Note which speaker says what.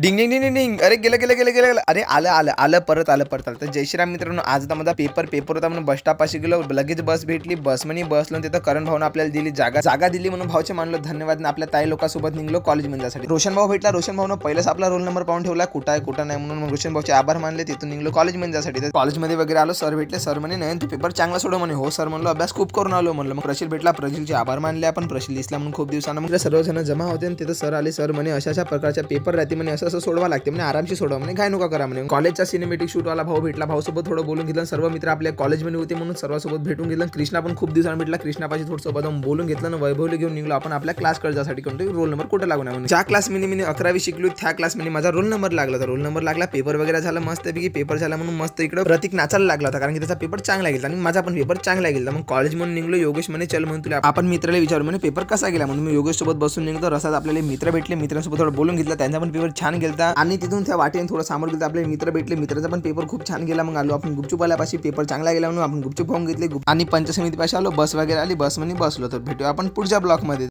Speaker 1: डिंग डिंग डिंग डिंग. अरे गेलं गेलं गेलं गेलं गेलं. अरे आलं आलं आलं परत आलं परत आलं. तर जय श्रीराम मित्रांनो, आज आता माझा पेपर होता म्हणून बस स्टॉपपाशी गेलो. लगेच बस भेटली, बस म्हणे बसलो. तिथं करण भाऊन आपल्याला दिली जागा दिली म्हणून भाऊचे मानलो धन्यवाद. आपल्या ताई लोकांसोबत निघलो कॉलेजमध्ये जाण्यासाठी. रोशन भाऊ भेटला. रोशन भाऊनं पहिलेच आपला रोल नंबर पाहून ठेवला, कुठं आहे कुठं नाही म्हणून. मग रोशन भाऊचे आभार मानले. तिथून निघलो कॉलेजमध्ये जाण्यासाठी. तर कॉलेजमध्ये वगैरे आलो. सर भेटले. सर म्हणे नाही तू पेपर चांगला सोडव म्हणे. हो सर म्हणलो, अभ्यास खूप करून आलो म्हणलं. मग प्रशिल भेटला. प्रशिलचे आभार मानले आपण. प्रशिल दिसला म्हणून खूप दिवसानं. मग सर्वजण जमा होते आणि तिथं सर आले. सर म्हणे अशा प्रकारच्या पेपर राहते म्हणे, असं सोडवा लागते म्हणे, आरामशी सोडवा म्हणे, काय नका करा म्हणे. कॉलेजचा सिनेमॅटिक शूट वाला भाऊ भेटला. भाऊसोबत थोडं बोलून घेतलं. सर्व मित्र आपल्या कॉलेजमध्ये होते म्हणून सर्वांसोबत भेटून घेतलं. कृष्णा पण खूप दिवसांनी भेटला. कृष्णापाशी थोडंसं बोलून घेतलं. वैभवले घेऊन निघलो आपण आपल्या क्लासकडे जाण्यासाठी. कोणते रोल नंबर कुठे लागू म्हणून. ज्या क्लास मी 11वी शिकलो त्या क्लासमध्ये माझा रोल नंबर लागला. तर रोल नंबर लागला. पेपर वगैरे झाला मस्तपैकी. पेपर झाला म्हणून मस्त इकडे प्रतीक नाचायला लागला होता, कारण की त्याचा पेपर चांगला गेला आणि माझा पण पेपर चांगला गेला. मग कॉलेज म्हणून निघलो. योगेश म्हणे चल म्हणून तुला आपण मित्राला विचारू म्हणे पेपर कसा गेला म्हणून. मी योगेश सोबत बसून निघतो. रसात आपल्याला मित्र भेटले. मित्रांसोबत थोडं बोलून घेतलं. त्यांचा पण पेपर छान गेला आणि तिथून त्या वाटेने थोडं समोर गेलं. आपले मित्र भेटले. मित्राचा पण पेपर खूप छान गेला. मग आलो आपण गुपचूपवाल्यापाशी. पेपर चांगला गेला म्हणून आपण गुपचूप खाऊन घेतले आणि पंचसमितीपाशी आलो. बस वगैरे आली. बस मध्ये बसलो. तर भेटू आपण पुढच्या ब्लॉक मध्ये.